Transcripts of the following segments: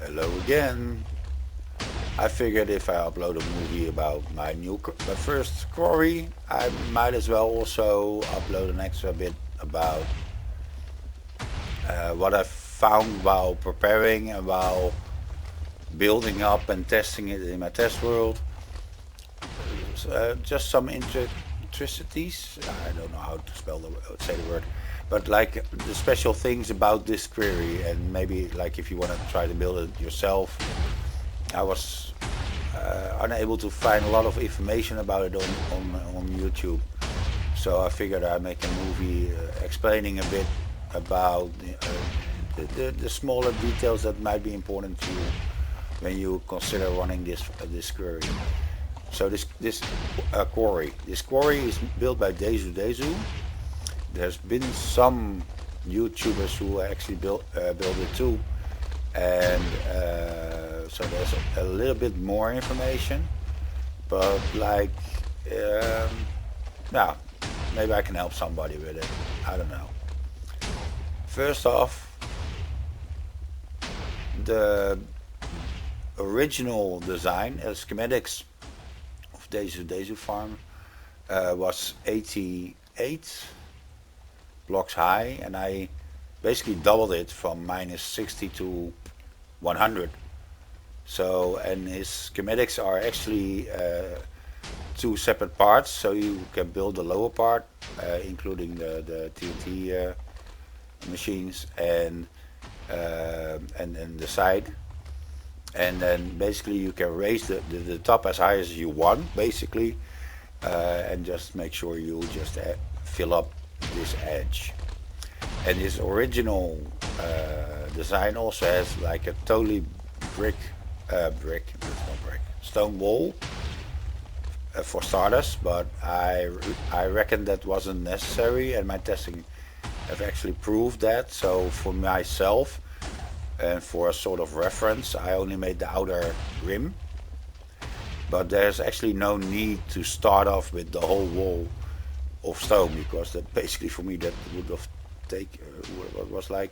Hello again. I figured if I upload a movie about my first quarry, I might as well also upload an extra bit about what I found while preparing and while building up and testing it in my test world. Just some intricacies. I don't know how to say the word, but like the special things about this query, and maybe like if you want to try to build it yourself. I was unable to find a lot of information about it on YouTube. So I figured I'd make a movie explaining a bit about the smaller details that might be important to you when you consider running this query. So this quarry is built by Desu Desu. There's been some YouTubers who actually built it too, and so there's a little bit more information, but like, um, yeah, maybe I can help somebody with it. I don't know. First off, the original design, schematics of Desu Desu farm was 88 blocks high, and I basically doubled it from minus 60 to 100. So, and his schematics are actually two separate parts. So you can build the lower part, including the TNT machines, and the side, and then basically you can raise the top as high as you want, basically, and just make sure you just fill up this edge. And his original design also has like a totally brick, it's not brick, stone wall for starters, but I reckon that wasn't necessary, and my testing have actually proved that. So for myself and for a sort of reference, I only made the outer rim, but there's actually no need to start off with the whole wall of stone, because that basically for me that would have take what was like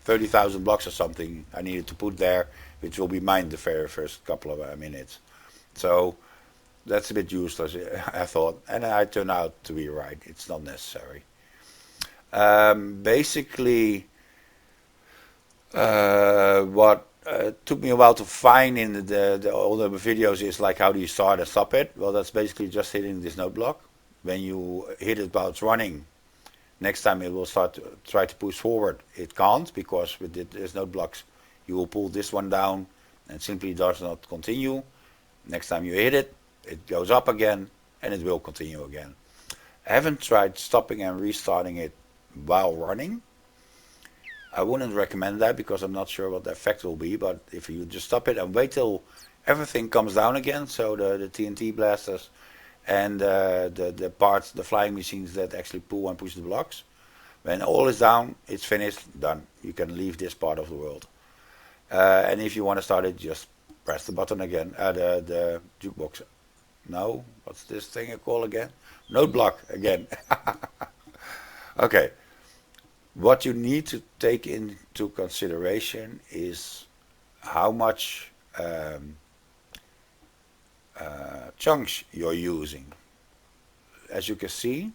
30,000 blocks or something I needed to put there, which will be mined the very first couple of minutes. So that's a bit useless, I thought, and I turned out to be right. It's not necessary. Basically, what took me a while to find in the older videos is like, how do you start and stop it? Well, that's basically just hitting this note block. When you hit it while it's running, next time it will start to try to push forward. It can't, because with this note blocks, you will pull this one down and simply does not continue. Next time you hit it, it goes up again and it will continue again. I haven't tried stopping and restarting it while running. I wouldn't recommend that because I'm not sure what the effect will be, but if you just stop it and wait till everything comes down again, so the TNT blasters and the parts, the flying machines that actually pull and push the blocks, when all is down, it's finished, done. You can leave this part of the world. And if you want to start it, just press the button again, the jukebox. No, what's this thing I call again? Note block again. Okay. What you need to take into consideration is how much chunks you're using. As you can see,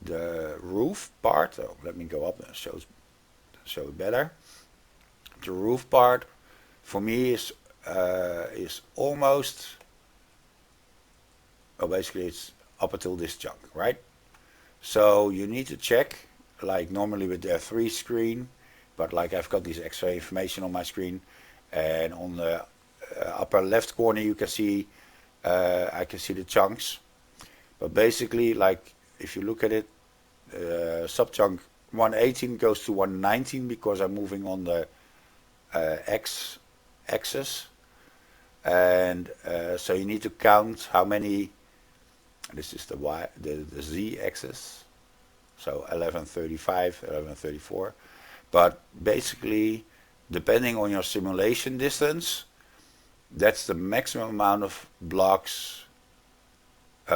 the roof part, oh, let me go up and show it better. The roof part for me is almost, well, basically it's up until this chunk, right? So you need to check, like normally with the F3 screen, but like I've got this extra information on my screen, and on the upper left corner you can see, I can see the chunks. But basically, like if you look at it, sub chunk 118 goes to 119 because I'm moving on the X axis, and so you need to count how many. This is the Y, the Z axis. So 1135, 1134. But basically, depending on your simulation distance, that's the maximum amount of blocks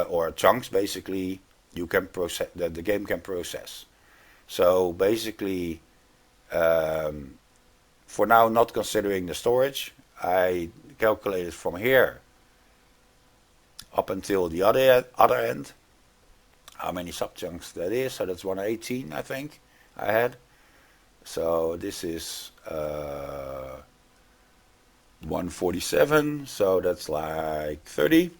or chunks basically you can process, that the game can process. So basically, for now not considering the storage. I calculated from here up until the other end how many subchunks that is. So that's 118, I think I had. So this is 147, so that's like 30,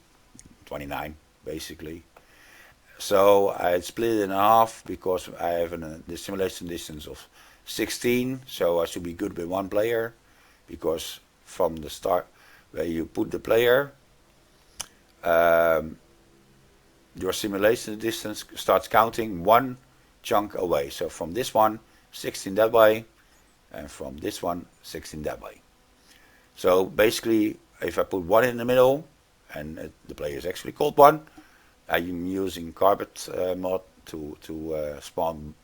29 basically. So I split it in half because I have the simulation distance of 16, so I should be good with one player, because from the start where you put the player, your simulation distance starts counting one chunk away. So from this one, 16 that way, and from this one, 16 that way. So basically, if I put one in the middle, and the player is actually called one, I'm using carpet mod to spawn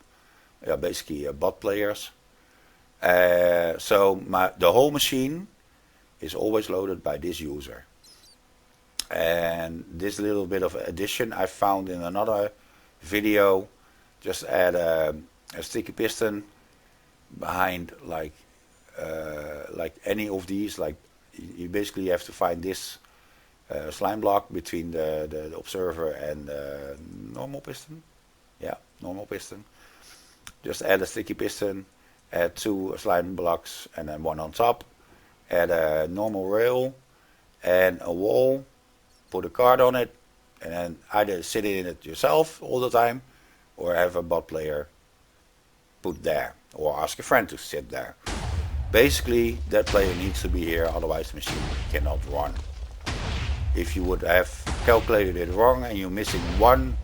basically bot players. So the whole machine is always loaded by this user. And this little bit of addition I found in another video. Just add a sticky piston behind like any of these. Like you basically have to find this slime block between the observer and the normal piston. Yeah, normal piston. Just add a sticky piston, add 2 slime blocks and then one on top. Add a normal rail and a wall. Put a card on it, and then either sit in it yourself all the time, or have a bot player put there, or ask a friend to sit there. Basically, that player needs to be here, otherwise the machine cannot run. If you would have calculated it wrong and you're missing one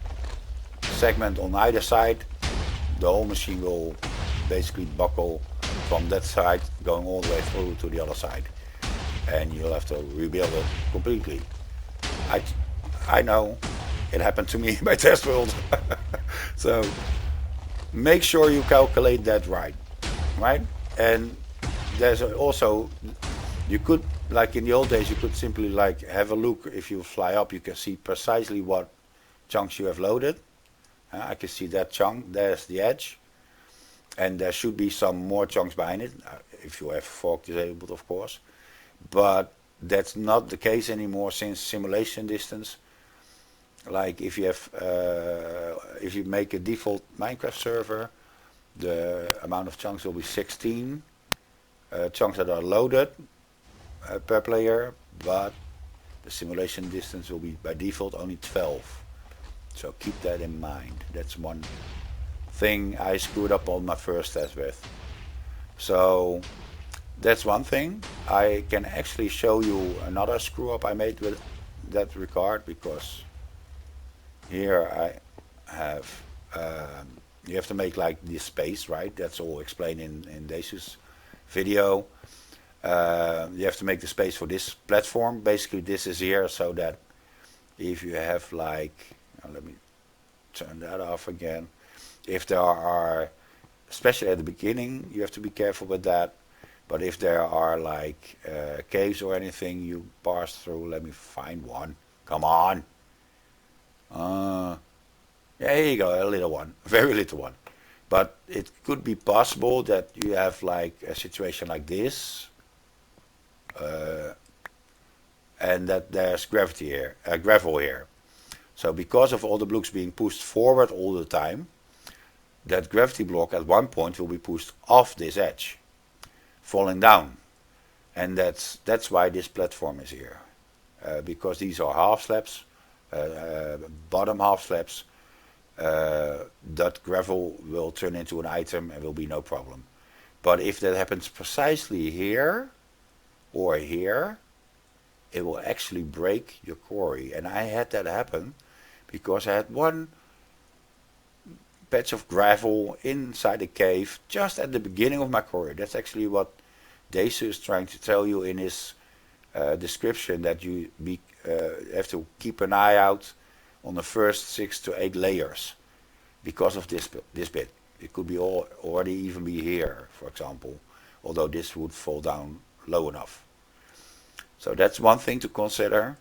segment on either side, the whole machine will basically buckle from that side going all the way through to the other side, and you'll have to rebuild it completely. I know, it happened to me in my test world. So make sure you calculate that right? And there's also, you could, like in the old days, you could simply like have a look. If you fly up, you can see precisely what chunks you have loaded. I can see that chunk, there's the edge, and there should be some more chunks behind it, if you have fork disabled, of course. But that's not the case anymore since simulation distance. Like if you have, if you make a default Minecraft server, the amount of chunks will be 16 chunks that are loaded per player, but the simulation distance will be by default only 12. So keep that in mind. That's one thing I screwed up on my first test with. So that's one thing. I can actually show you another screw up I made with that regard, because here I have, you have to make like this space, right? That's all explained in Desu's video. You have to make the space for this platform. Basically this is here so that if you have like, let me turn that off again. If there are, especially at the beginning, you have to be careful with that. But if there are like caves or anything you pass through, let me find one. Come on. Yeah, here you go, a little one, a very little one. But it could be possible that you have like a situation like this, and that there's gravity here, gravel here. So because of all the blocks being pushed forward all the time, that gravity block at one point will be pushed off this edge, falling down. And that's why this platform is here, because these are half slabs, bottom half slabs. That gravel will turn into an item and will be no problem. But if that happens precisely here or here, it will actually break your quarry. And I had that happen because I had one patch of gravel inside a cave just at the beginning of my quarry. That's actually what Desu is trying to tell you in his description, that you have to keep an eye out on the first 6 to 8 layers because of this bit. It could be already even be here, for example, although this would fall down low enough. So that's one thing to consider.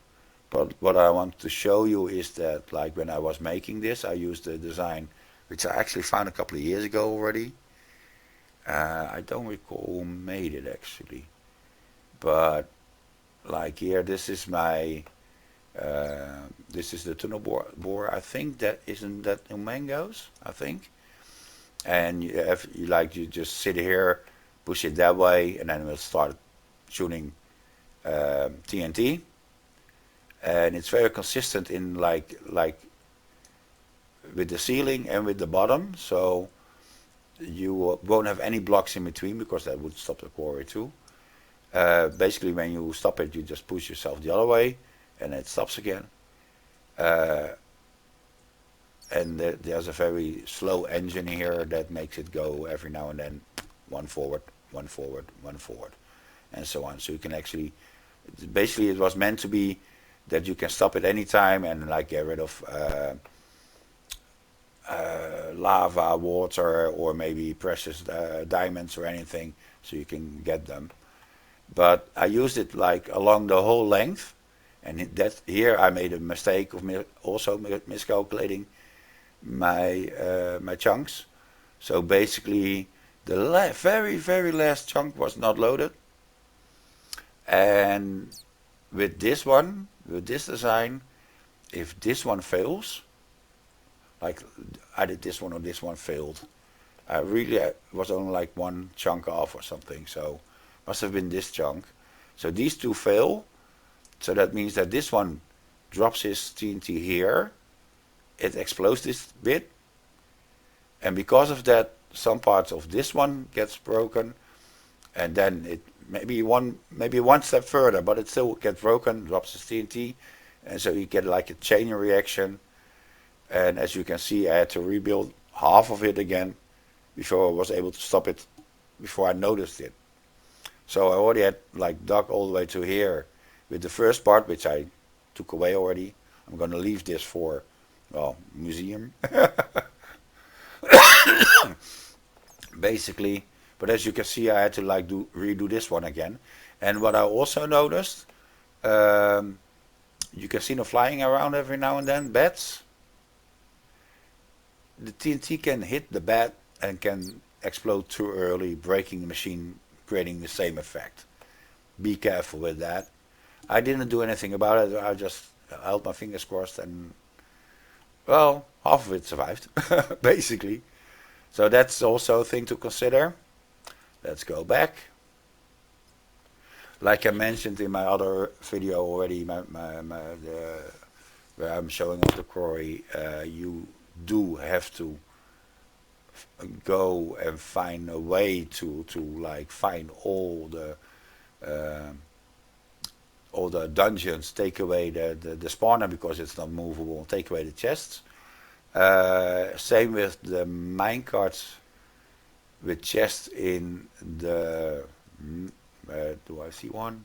But what I want to show you is that, like when I was making this, I used the design which I actually found a couple of years ago already. I don't recall who made it actually, but like here, this is the tunnel bore. I think that isn't that in mangoes. I think, and you just sit here, push it that way, and then we'll start shooting TNT, and it's very consistent in like with the ceiling and with the bottom, so you won't have any blocks in between because that would stop the quarry too. Basically, when you stop it, you just push yourself the other way, and it stops again. Uh, and there's a very slow engine here that makes it go every now and then, one forward, one forward, one forward, and so on. So you can actually, basically, it was meant to be that you can stop at any time and like get rid of lava, water, or maybe precious diamonds or anything, so you can get them. But I used it like along the whole length, and that here I made a mistake of also miscalculating my chunks. So basically, the very last chunk was not loaded, and with this design, if this one fails, like either this one or this one failed, I really was only like one chunk off or something. So must have been this chunk. So these two fail. So that means that this one drops his TNT here. It explodes this bit, and because of that, some parts of this one gets broken, and then it maybe one step further, but it still gets broken, drops his TNT, and so you get like a chain reaction. And as you can see, I had to rebuild half of it again before I was able to stop it, before I noticed it. So I already had like dug all the way to here with the first part, which I took away already. I'm going to leave this for, well, museum, basically. But as you can see, I had to like redo this one again. And what I also noticed, um, you can see them flying around every now and then, bats. The TNT can hit the bat and can explode too early, breaking the machine, creating the same effect. Be careful with that. I didn't do anything about it. I just held my fingers crossed, and well, half of it survived, basically. So that's also a thing to consider. Let's go back. Like I mentioned in my other video already, where I'm showing off the quarry, you do have to go and find a way to like find uh, all the dungeons, take away the spawner because it's not movable, take away the chests. Same with the minecarts with chests in the. Do I see one?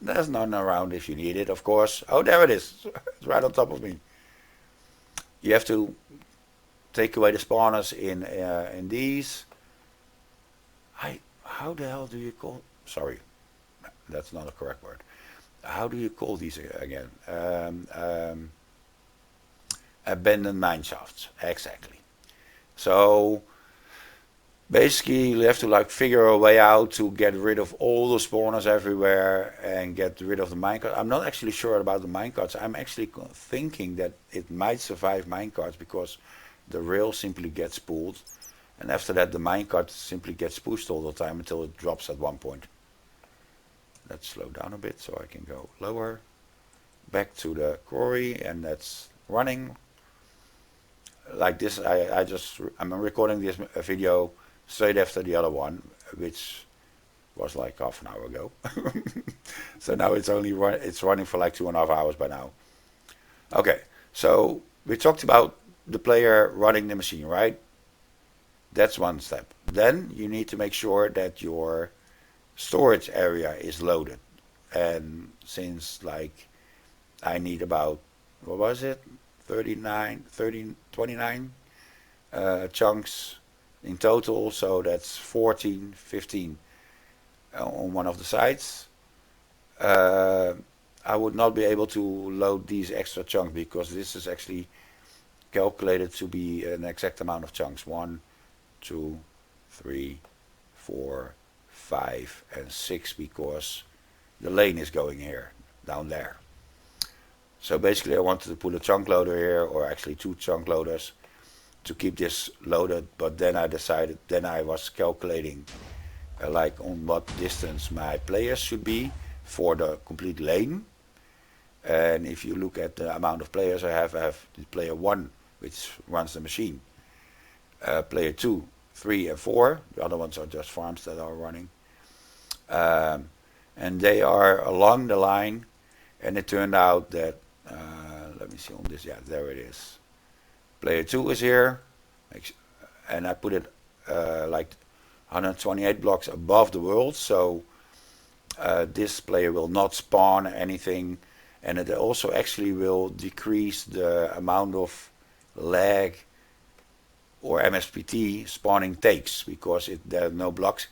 There's none around if you need it, of course. Oh, there it is. It's right on top of me. You have to take away the spawners in these. How the hell do you call? Sorry, that's not a correct word. How do you call these again? Abandoned mine shafts. Exactly. So basically, you have to like figure a way out to get rid of all the spawners everywhere and get rid of the minecart. I'm not actually sure about the minecarts. I'm actually thinking that it might survive minecarts because the rail simply gets pulled, and after that the minecart simply gets pushed all the time until it drops at one point. Let's slow down a bit so I can go lower. Back to the quarry, and that's running. Like this, I'm recording this video straight after the other one, which was like half an hour ago. So now it's running for like 2.5 hours by now. Okay, so we talked about the player running the machine, right? That's one step. Then you need to make sure that your storage area is loaded. And since like I need about, what was it? 29 chunks in total, so that's 14, 15 on one of the sides. Uh, I would not be able to load these extra chunks because this is actually calculated to be an exact amount of chunks. 1, 2, 3, 4, 5, and 6 because the lane is going here, down there. So basically I wanted to put a chunk loader here, or actually 2 chunk loaders, to keep this loaded, but then I decided, then I was calculating like on what distance my players should be for the complete lane. And if you look at the amount of players I have the player 1, which runs the machine, player 2, 3, and 4. The other ones are just farms that are running. And they are along the line, and it turned out that, let me see on this, yeah, there it is. Player 2 is here, and I put it like 128 blocks above the world, so this player will not spawn anything, and it also actually will decrease the amount of lag or MSPT spawning takes, because there are no blocks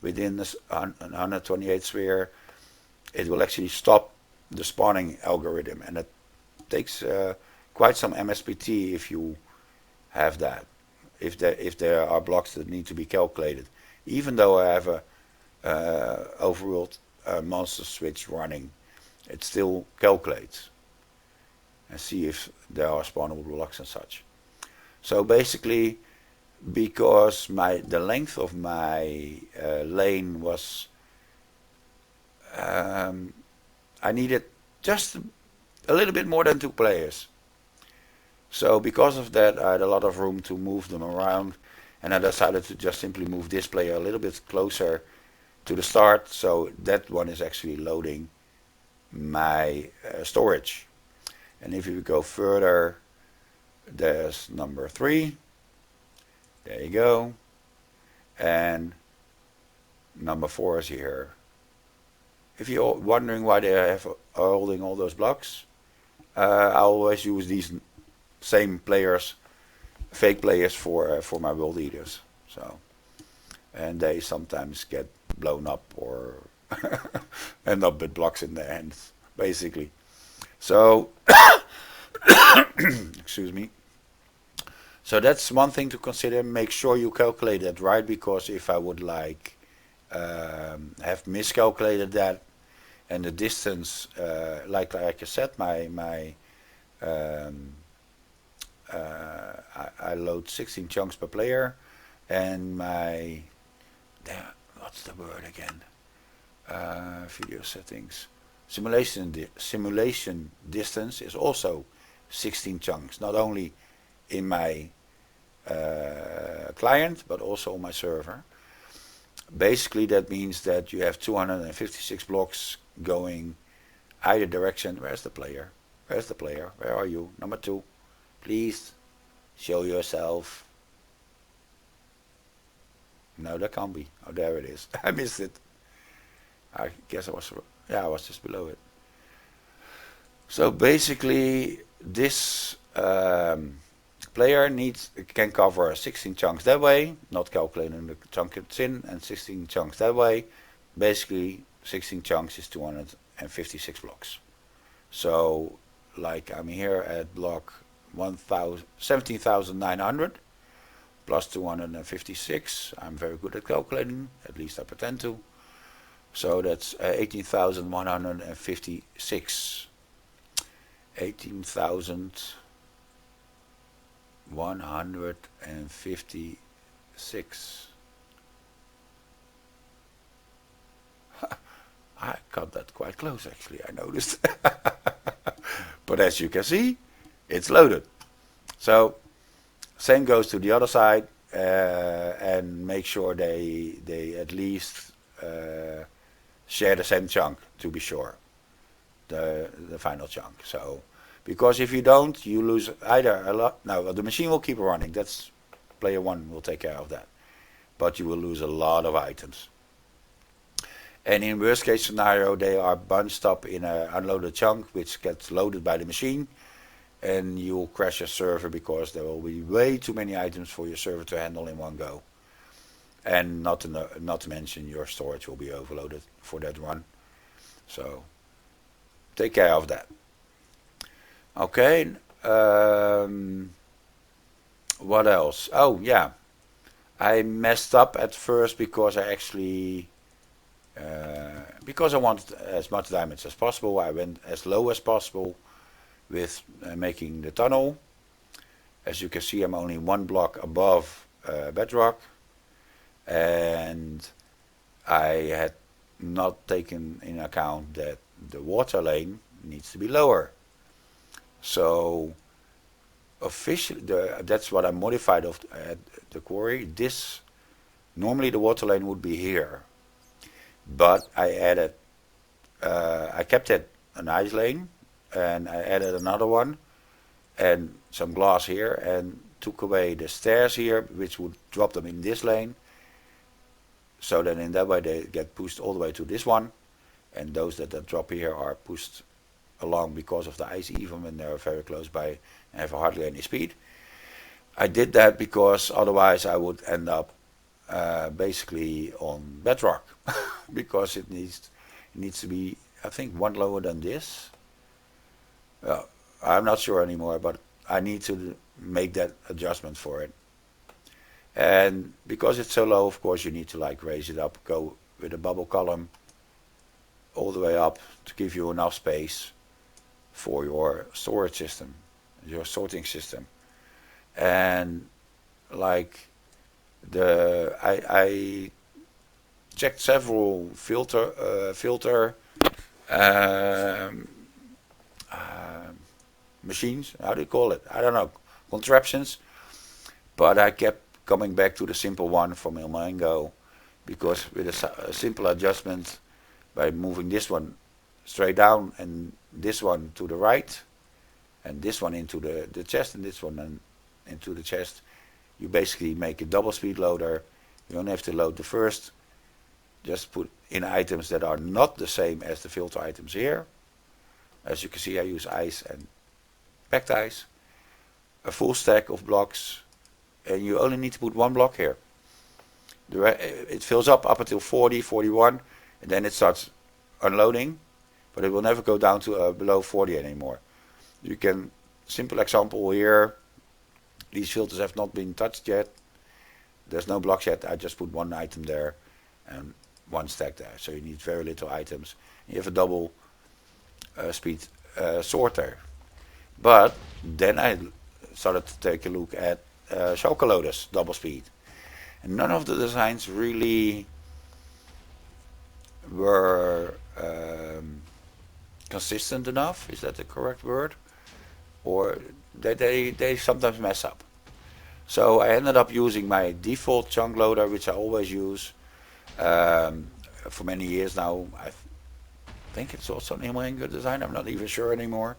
within this 128 sphere. It will actually stop the spawning algorithm, and it takes quite some MSPT if you have that. If there are blocks that need to be calculated, even though I have a overworld monster switch running, it still calculates and see if there are spawnable blocks and such. So basically, because the length of my lane was, I needed just a little bit more than 2 players. So because of that, I had a lot of room to move them around, and I decided to just simply move this player a little bit closer to the start, so that one is actually loading my storage. And if you go further, there's number 3. There you go. And number 4 is here. If you're wondering why they are holding all those blocks, I always use these same players, fake players, for my world eaters. So, and they sometimes get blown up or end up with blocks in their hands, basically. So, excuse me. So that's one thing to consider. Make sure you calculate that right, because if I would have miscalculated that, and the distance, like I said, I load 16 chunks per player, and what's the word again? Video settings. Simulation distance is also 16 chunks, not only in my client but also on my server. Basically that means that you have 256 blocks going either direction. Where's the player? Where's the player? Where are you? Number 2. Please show yourself. No, that can't be. Oh, there it is. I missed it. I guess I was just below it. So basically this player can cover 16 chunks that way, not calculating the chunk it's in, and 16 chunks that way. Basically 16 chunks is 256 blocks. So like I'm here at block 17,900 plus 256. I'm very good at calculating, at least I pretend to. So that's 18,156. 18,156. I got that quite close, actually, I noticed. But as you can see, it's loaded. So same goes to the other side, and make sure they at least share the same chunk, to be sure, the final chunk. So because if you don't, you lose either a lot. No, the machine will keep running. That's player 1 will take care of that, but you will lose a lot of items. And in worst case scenario, they are bunched up in an unloaded chunk, which gets loaded by the machine, and you will crash your server because there will be way too many items for your server to handle in one go. And not to mention your storage will be overloaded for that run. So take care of that. Okay. What else? Oh yeah. I messed up at first because because I wanted as much damage as possible. I went as low as possible with making the tunnel. As you can see, I'm only one block above bedrock, and I had not taken in account that the water lane needs to be lower. So officially, that's what I modified of at the quarry. This normally the water lane would be here, but I kept it an ice lane, and I added another one and some glass here, and took away the stairs here, which would drop them in this lane. So then in that way they get pushed all the way to this one, and those that drop here are pushed along because of the ice, even when they're very close by and have hardly any speed. I did that because otherwise I would end up basically on bedrock because it needs to be, I think, one lower than this. I'm not sure anymore, but I need to make that adjustment for it. And because it's so low, of course, you need to like raise it up, go with a bubble column all the way up to give you enough space for your storage system, your sorting system. And like I checked several filter um, uh, machines. How do you call it? I don't know, contraptions. But I kept coming back to the simple one from Il Mango because with a simple adjustment by moving this one straight down and this one to the right and this one into the chest and this one into the chest, you basically make a double speed loader. You don't have to load the first. Just put in items that are not the same as the filter items here. As you can see, I use ice and packed ice. A full stack of blocks, and you only need to put one block here. It fills up until 40, 41, and then it starts unloading, but it will never go down to below 40 anymore. You can, simple example here, these filters have not been touched yet. There's no blocks yet. I just put one item there and one stack there. So you need very little items. You have a double speed sorter. But then I started to take a look at shulker loaders, double speed. And none of the designs really were consistent enough. Is that the correct word? Or they sometimes mess up. So I ended up using my default chunk loader, which I always use for many years now. I think it's also an Himalayan design. I'm not even sure anymore.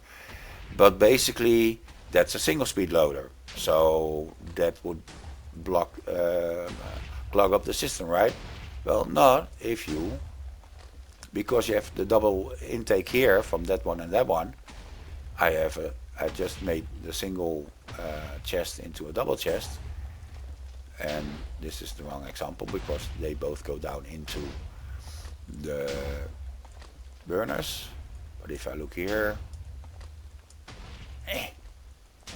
But basically, that's a single speed loader. So that would clog up the system, right? Well, not if you, because you have the double intake here from that one and that one. I just made the single chest into a double chest, and this is the wrong example because they both go down into the burners. But if I look here,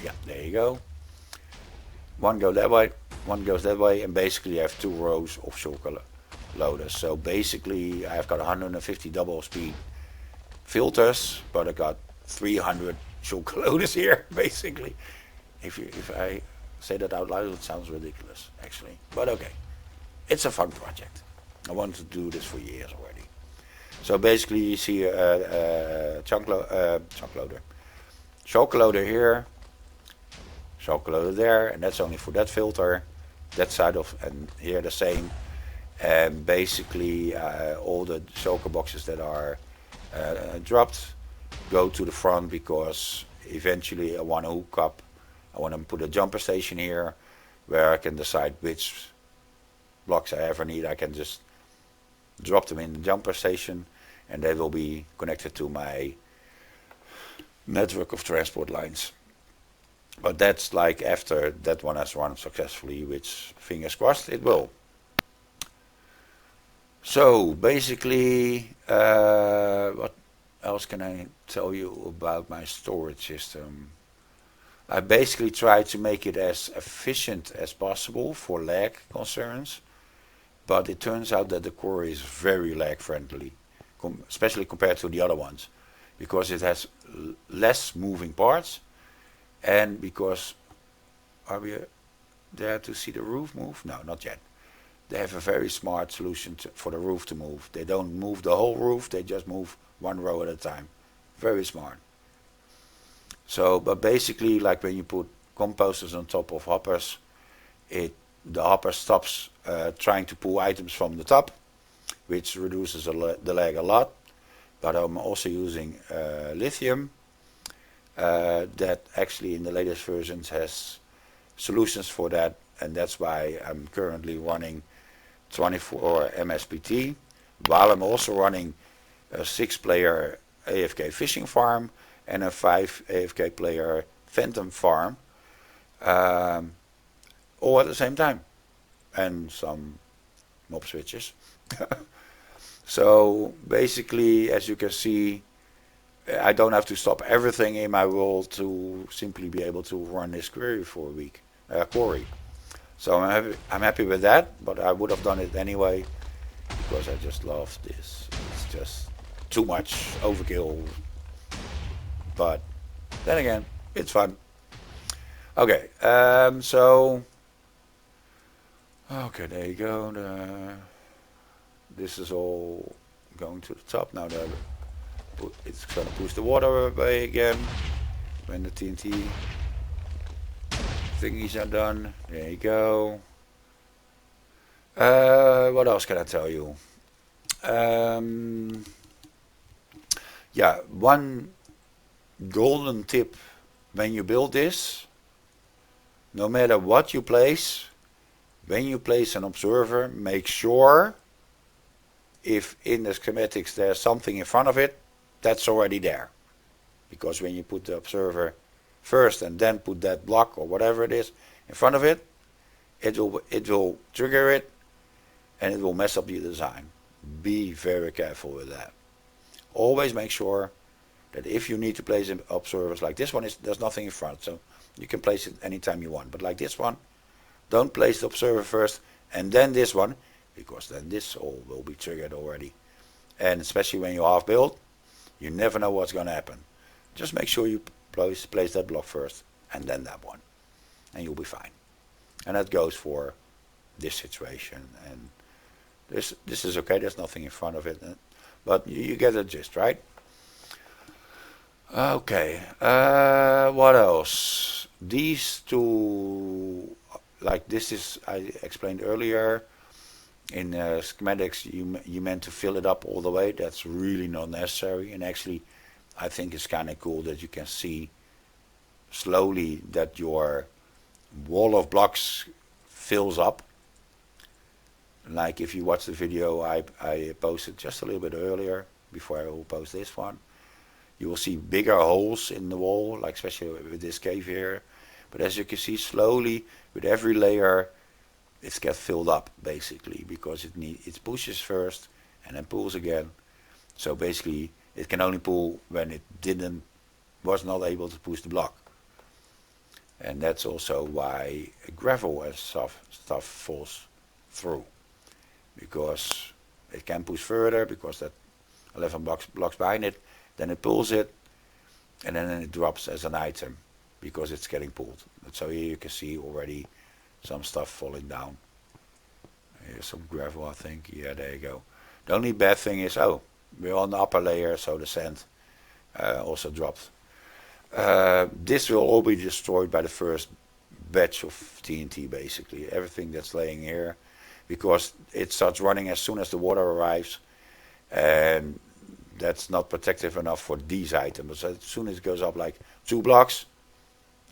yeah, there you go. One goes that way, one goes that way, and basically I have two rows of shulker loaders. So basically I've got 150 double speed filters, but I got 300 shulker loaders here, basically. If I say that out loud, it sounds ridiculous, actually. But okay, it's a fun project. I wanted to do this for years already. So basically you see a chunk loader, shulker loader here, shulker loader there, and that's only for that filter, that side of, and here the same. And basically all the shulker boxes that are dropped go to the front because eventually I want to hook up, I want to put a jumper station here where I can decide which blocks I ever need. I can just drop them in the jumper station and they will be connected to my network of transport lines. But that's like after that one has run successfully, which fingers crossed it will. So basically, what else can I tell you about my storage system? I basically try to make it as efficient as possible for lag concerns, but it turns out that the quarry is very lag friendly, especially compared to the other ones, because it has less moving parts, and because, are we there to see the roof move? No, not yet. They have a very smart solution for the roof to move. They don't move the whole roof, they just move one row at a time. Very smart. So, but basically, like when you put composters on top of hoppers, the hopper stops trying to pull items from the top, which reduces the lag a lot. But I'm also using lithium that actually in the latest versions has solutions for that, and that's why I'm currently running 24 MSPT, while I'm also running a 6-player AFK fishing farm and a 5 AFK player phantom farm, all at the same time, and some mob switches. So basically, as you can see, I don't have to stop everything in my world to simply be able to run this query for a week. Quarry. So I'm happy with that, but I would have done it anyway because I just love this. It's just too much overkill. But then again, it's fun. Okay, okay, there you go. This is all going to the top now. It's going to push the water away again when the TNT thingies are done. There you go. What else can I tell you? Yeah, one golden tip when you build this, no matter what you place, when you place an observer, make sure if in the schematics there's something in front of it, that's already there. Because when you put the observer first and then put that block or whatever it is in front of it, it will trigger it and it will mess up your design. Be very careful with that. Always make sure that if you need to place observers like this one, there's nothing in front, so you can place it anytime you want. But like this one, don't place the observer first and then this one, because then this all will be triggered already. And especially when you're half built, you never know what's going to happen. Just make sure you place that block first and then that one, and you'll be fine. And that goes for this situation. And this is okay, there's nothing in front of it, but you get the gist, right? Okay, what else? These two, like this is, I explained earlier, in schematics you meant to fill it up all the way. That's really not necessary, and actually I think it's kind of cool that you can see slowly that your wall of blocks fills up. Like if you watch the video I posted just a little bit earlier, before I will post this one, you will see bigger holes in the wall, like especially with this cave here. But as you can see, slowly with every layer it gets filled up basically, because it pushes first and then pulls again. So basically it can only pull when it was not able to push the block. And that's also why gravel and stuff falls through, because it can push further because that 11 blocks behind it, then it pulls it, and then it drops as an item because it's getting pulled. So here you can see already some stuff falling down. Here's some gravel, I think. Yeah, there you go. The only bad thing is, we're on the upper layer, so the sand also dropped. This will all be destroyed by the first batch of TNT, basically. Everything that's laying here, because it starts running as soon as the water arrives, and that's not protective enough for these items. So as soon as it goes up like 2 blocks,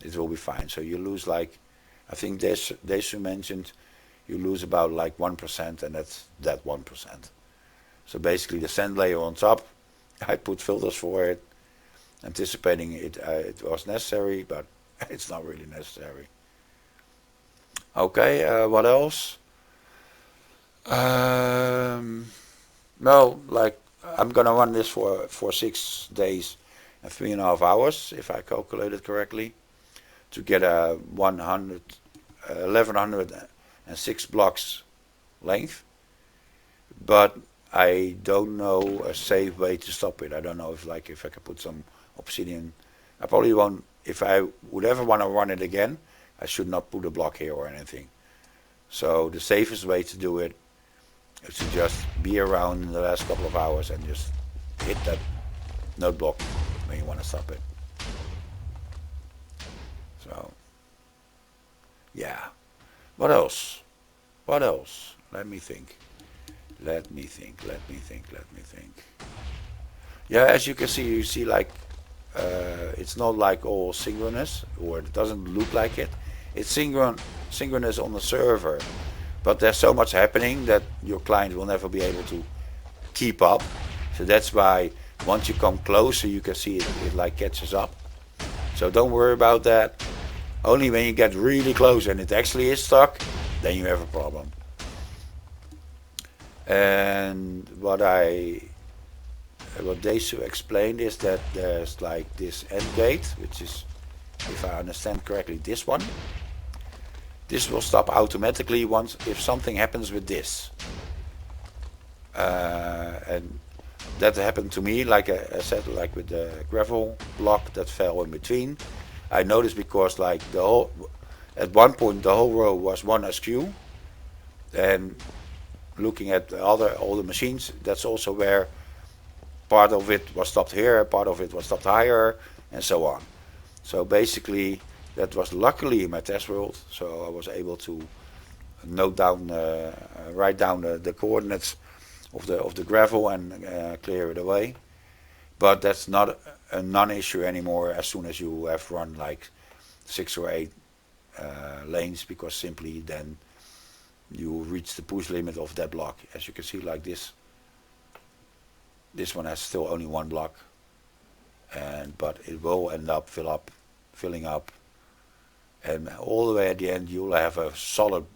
it will be fine. So you lose, like, I think Desu mentioned, you lose about like 1%, and that's that 1%. So basically the sand layer on top, I put filters for it, anticipating it was necessary, but it's not really necessary. Okay, what else? Well, like, I'm gonna run this for 6 days and 3.5 hours, if I calculated correctly. to get a 1106 blocks length, but I don't know a safe way to stop it. I don't know if I can put some obsidian. I probably won't. If I would ever want to run it again, I should not put a block here or anything. So the safest way to do it is to just be around in the last couple of hours and just hit that node block when you want to stop it. So yeah. What else? What else? Let me think. Let me think. Yeah, as you can see, you see like it's not like all synchronous, or it doesn't look like it. It's synchronous on the server, but there's so much happening that your client will never be able to keep up. So that's why once you come closer, you can see it like catches up. So don't worry about that. Only when you get really close and it actually is stuck, then you have a problem. And what Desu explained is that there's like this end gate, which is, if I understand correctly, this one. This will stop automatically once if something happens with this. And that happened to me, like I said, like with the gravel block that fell in between. I noticed because like at one point the whole row was one askew, and looking at all the machines, that's also where part of it was stopped here, part of it was stopped higher, and so on. So basically, that was luckily in my test world, so I was able to write down the coordinates of the gravel and clear it away. But that's not a non-issue anymore as soon as you have run like 6 or 8 lanes, because simply then you reach the push limit of that block. As you can see, like this one has still only one block, but it will end up filling up, and all the way at the end you'll have a solid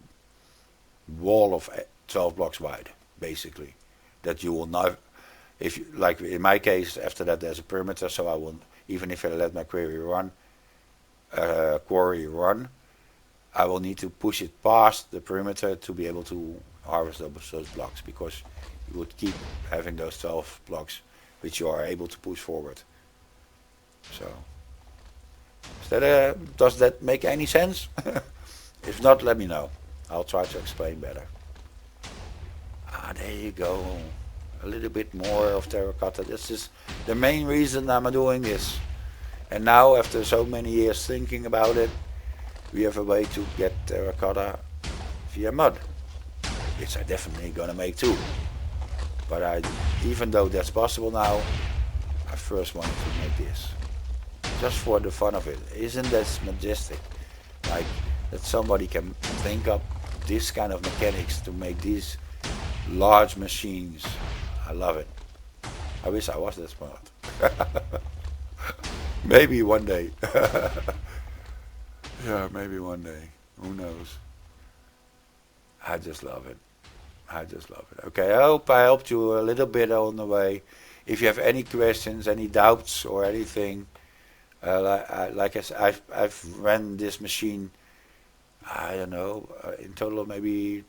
wall of 12 blocks wide, basically, that you will not, if you, like in my case, after that there's a perimeter, so I will, even if I let my quarry run, I will need to push it past the perimeter to be able to harvest those blocks, because you would keep having those 12 blocks which you are able to push forward. So does that make any sense? If not, let me know. I'll try to explain better. There you go. A little bit more of terracotta. This is the main reason I'm doing this. And now, after so many years thinking about it, we have a way to get terracotta via mud, which I definitely gonna make too. But even though that's possible now, I first wanted to make this, just for the fun of it. Isn't that majestic? Like that somebody can think up this kind of mechanics to make these large machines. I love it. I wish I was that smart. Maybe one day. Yeah, maybe one day. Who knows? I just love it. Okay, I hope I helped you a little bit on the way. If you have any questions, any doubts or anything, like I said, I've ran this machine, I don't know, in total maybe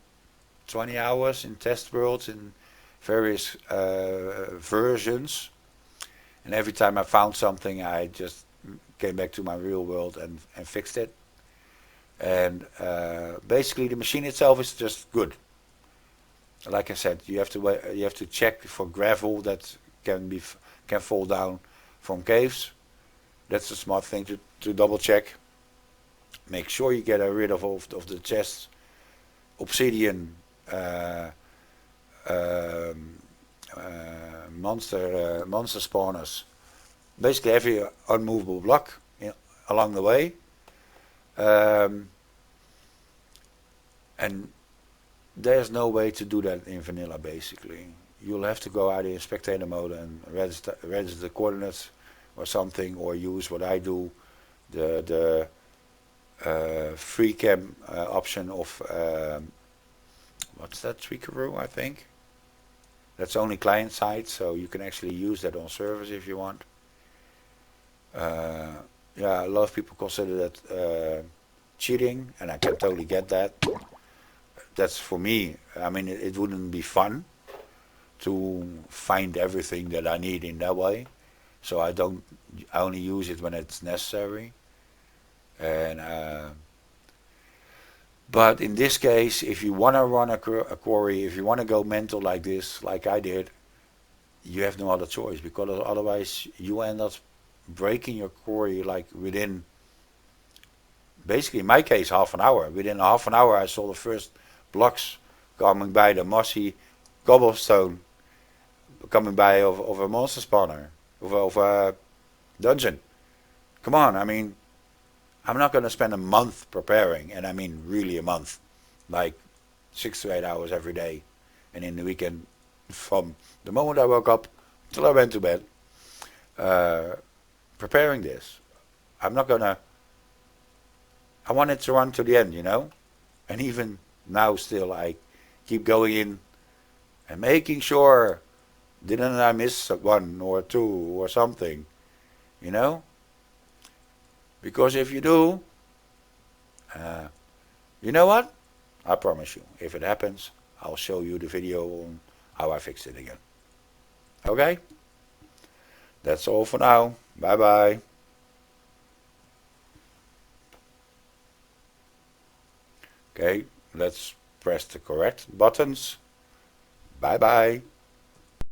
20 hours in test worlds in various versions. And every time I found something, I just came back to my real world and fixed it. And basically, the machine itself is just good. Like I said, you have to check for gravel that can fall down from caves. That's a smart thing to double check. Make sure you get rid of the chests, obsidian, monster spawners, basically every unmovable block along the way. And there's no way to do that in vanilla, basically. You'll have to go out in spectator mode and register the coordinates or something, or use what I do, the free cam option of what's that, Tweakeroo, I think. That's only client side, so you can actually use that on servers if you want. Yeah, a lot of people consider that cheating, and I can totally get that. That's for me. I mean, it wouldn't be fun to find everything that I need in that way. So I don't. I only use it when it's necessary. And but in this case, if you want to run a quarry, if you want to go mental like this, like I did, you have no other choice because otherwise you end up breaking your quarry like within, basically in my case, half an hour. Within half an hour, I saw the first blocks coming by, the mossy cobblestone coming by of a monster spawner, of a dungeon. Come on, I mean, I'm not going to spend a month preparing, and I mean really a month, like 6 to 8 hours every day, and in the weekend, from the moment I woke up till I went to bed, uh, preparing this. I'm not gonna. I want it to run to the end, you know, and even now, still, I keep going in and making sure didn't I miss one or two or something, you know, because if you do, uh, you know what? I promise you, if it happens, I'll show you the video on how I fixed it again. Okay? That's all for now. Bye bye. Okay, let's press the correct buttons. Bye bye.